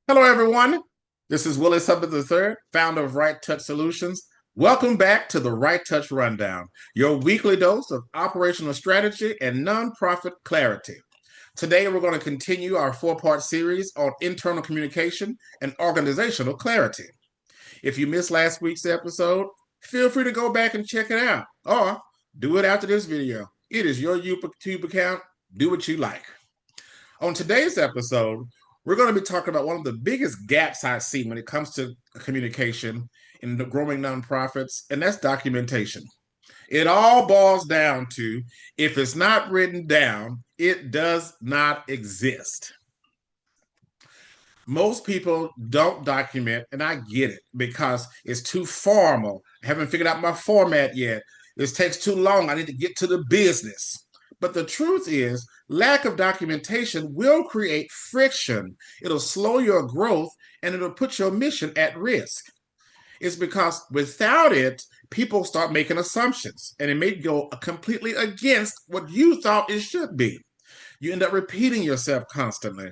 Hello, everyone. This is Willie Summers III, founder of RightTouch Solutions. Welcome back to the RightTouch Rundown, your weekly dose of operational strategy and nonprofit clarity. Today, we're going to continue our four-part series on internal communication and organizational clarity. If you missed last week's episode, feel free to go back and check it out, or do it after this video. It is your YouTube account. Do what you like. On today's episode, we're going to be talking about one of the biggest gaps I see when it comes to communication in the growing nonprofits, and that's documentation. It all boils down to if it's not written down, it does not exist. Most people don't document, and I get it because it's too formal. I haven't figured out my format yet. This takes too long. I need to get to the business. But the truth is, lack of documentation will create friction. It'll slow your growth and it'll put your mission at risk. It's because without it, people start making assumptions and it may go completely against what you thought it should be. You end up repeating yourself constantly.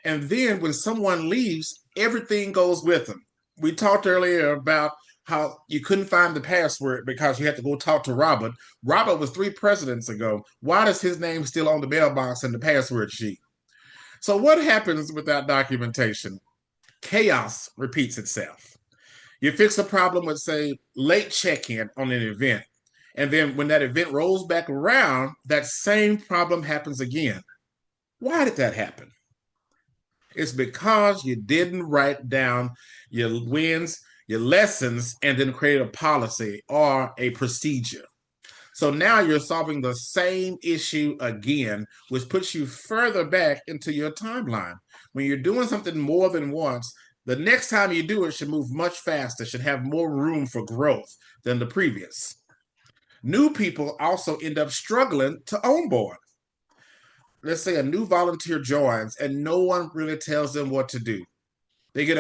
And then when someone leaves, everything goes with them. We talked earlier about how you couldn't find the password because you had to go talk to Robert. Robert was 3 presidents ago. Why is his name still on the mailbox and the password sheet? So what happens without documentation? Chaos repeats itself. You fix a problem with, say, late check-in on an event. And then when that event rolls back around, that same problem happens again. Why did that happen? It's because you didn't write down your wins, your lessons, and then create a policy or a procedure. So now you're solving the same issue again, which puts you further back into your timeline. When you're doing something more than once, the next time you do it should move much faster, should have more room for growth than the previous. New people also end up struggling to onboard. Let's say a new volunteer joins and no one really tells them what to do. They get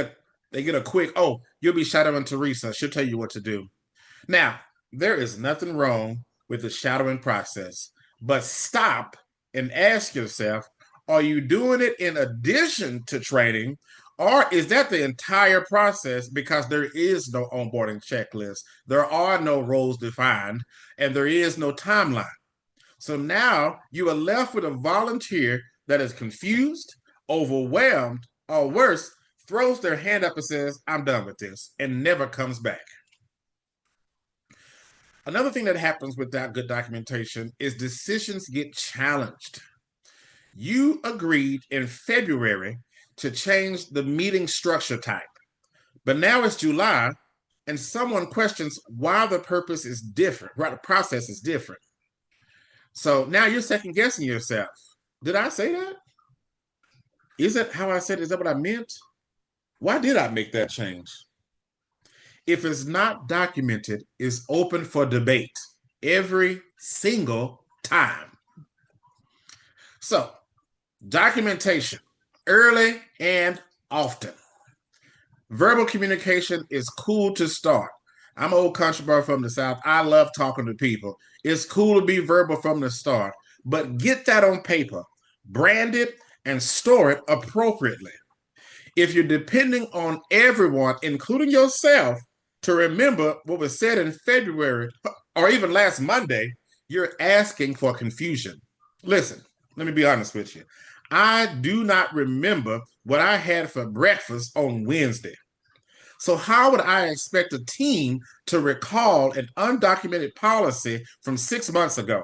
a quick, oh, you'll be shadowing Teresa. She'll tell you what to do. Now, there is nothing wrong with the shadowing process, but stop and ask yourself, are you doing it in addition to training, or is that the entire process because there is no onboarding checklist, there are no roles defined, and there is no timeline? So now you are left with a volunteer that is confused, overwhelmed, or worse, throws their hand up and says, I'm done with this, and never comes back. Another thing that happens without good documentation is decisions get challenged. You agreed in February to change the meeting structure type, but now it's July and someone questions why the purpose is different, why the process is different. So now you're second guessing yourself. Did I say that? Is that how I said it? Is that what I meant? Why did I make that change? If it's not documented, it's open for debate every single time. So, documentation, early and often. Verbal communication is cool to start. I'm an old country boy from the South. I love talking to people. It's cool to be verbal from the start, but get that on paper, brand it, and store it appropriately. If you're depending on everyone, including yourself, to remember what was said in February or even last Monday, you're asking for confusion. Listen, let me be honest with you. I do not remember what I had for breakfast on Wednesday. So, how would I expect a team to recall an undocumented policy from 6 months ago?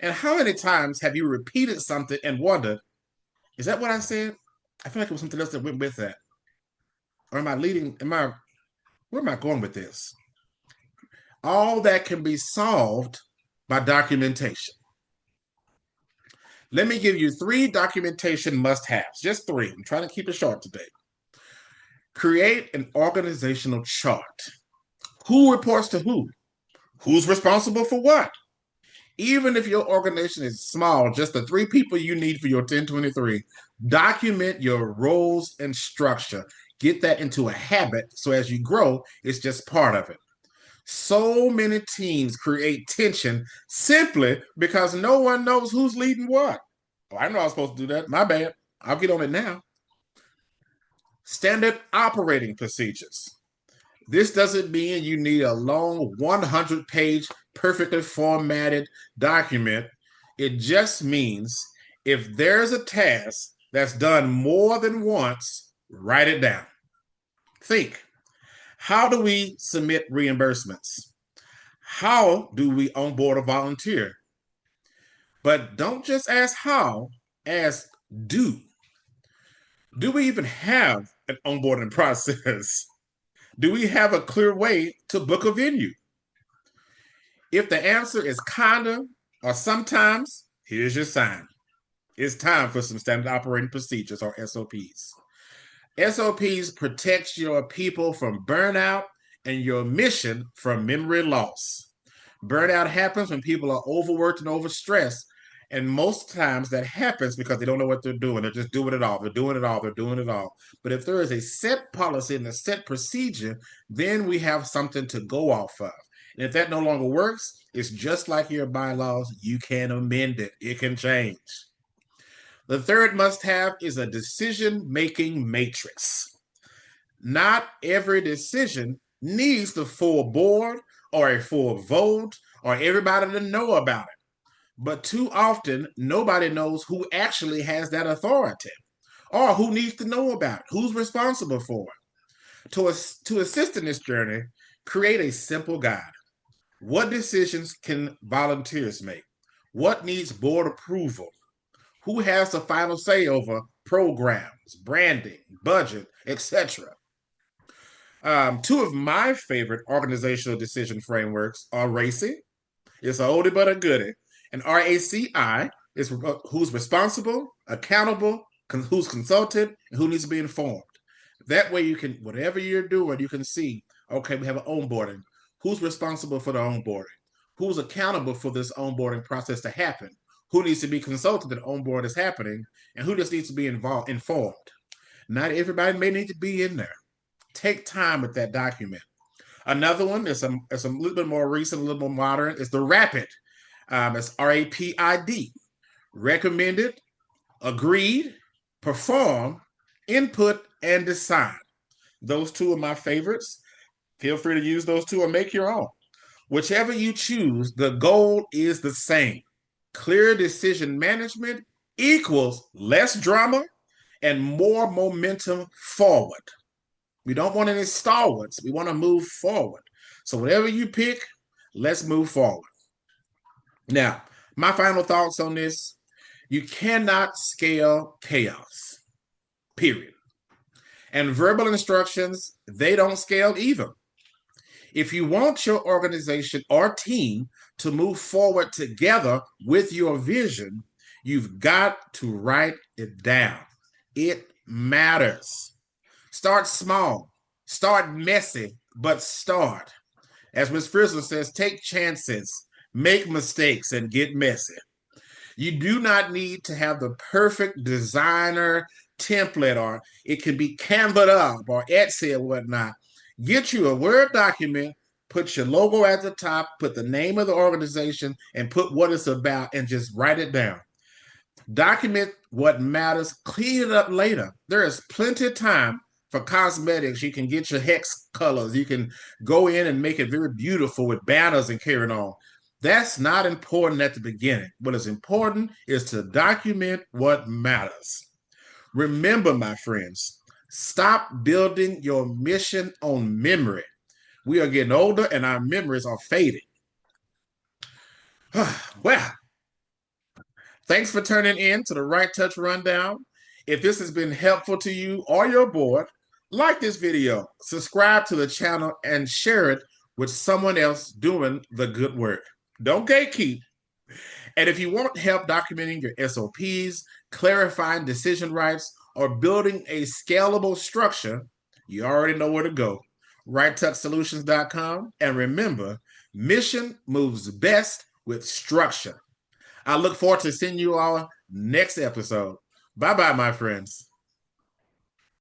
And how many times have you repeated something and wondered, is that what I said? I feel like it was something else that went with that. Or am I leading? Where am I going with this? All that can be solved by documentation. Let me give you 3 documentation must-haves, just 3. I'm trying to keep it short today. Create an organizational chart. Who reports to who? Who's responsible for what? Even if your organization is small, just the 3 people you need for your 1023, document your roles and structure. Get that into a habit so as you grow, it's just part of it. So many teams create tension simply because no one knows who's leading what. Oh, I know I was supposed to do that. My bad. I'll get on it now. Standard operating procedures. This doesn't mean you need a long 100-page, perfectly formatted document. It just means if there's a task that's done more than once, write it down. Think, how do we submit reimbursements? How do we onboard a volunteer? But don't just ask how, ask do. Do we even have an onboarding process? Do we have a clear way to book a venue? If the answer is kinda or sometimes, here's your sign. It's time for some standard operating procedures or SOPs. SOPs protect your people from burnout and your mission from memory loss. Burnout happens when people are overworked and overstressed. And most times that happens because they don't know what they're doing. They're just doing it all. They're doing it all. They're doing it all. But if there is a set policy and a set procedure, then we have something to go off of. And if that no longer works, it's just like your bylaws. You can amend it. It can change. The third must-have is a decision-making matrix. Not every decision needs the full board or a full vote or everybody to know about it. But too often, nobody knows who actually has that authority or who needs to know about it, who's responsible for it. To assist in this journey, create a simple guide. What decisions can volunteers make? What needs board approval? Who has the final say over programs, branding, budget, etc.? Two of my favorite organizational decision frameworks are RACI. It's an oldie but a goodie. And RACI is who's responsible, accountable, who's consulted, and who needs to be informed. That way you can, whatever you're doing, you can see, okay, we have an onboarding. Who's responsible for the onboarding? Who's accountable for this onboarding process to happen? Who needs to be consulted that onboard is happening? And who just needs to be informed? Not everybody may need to be in there. Take time with that document. Another one is a little bit more recent, a little more modern, is the RAPID. It's RAPID. Recommended, agreed, perform, input, and decide. Those two are my favorites. Feel free to use those two or make your own. Whichever you choose, the goal is the same. Clear decision management equals less drama and more momentum forward. We don't want any stalwarts. We want to move forward. So whatever you pick, let's move forward. Now, my final thoughts on this, you cannot scale chaos, period. And verbal instructions, they don't scale either. If you want your organization or team to move forward together with your vision, you've got to write it down. It matters. Start small, start messy, but start. As Ms. Frizzle says, take chances, make mistakes, and get messy. You do not need to have the perfect designer template, or it can be Canva'd up or Etsy or whatnot. Get you a Word document, put your logo at the top, put the name of the organization, and put what it's about, and just write it down. Document what matters, clean it up later. There is plenty of time for cosmetics. You can get your hex colors. You can go in and make it very beautiful with banners and carrying on. That's not important at the beginning. What is important is to document what matters. Remember, my friends, stop building your mission on memory. We are getting older and our memories are fading. Well, thanks for turning in to the RightTouch Rundown. If this has been helpful to you or your board, like this video, subscribe to the channel, and share it with someone else doing the good work. Don't gatekeep. And if you want help documenting your SOPs, clarifying decision rights, or building a scalable structure, you already know where to go. RightTouchSolutions.com. And remember, mission moves best with structure. I look forward to seeing you all next episode. Bye-bye, my friends.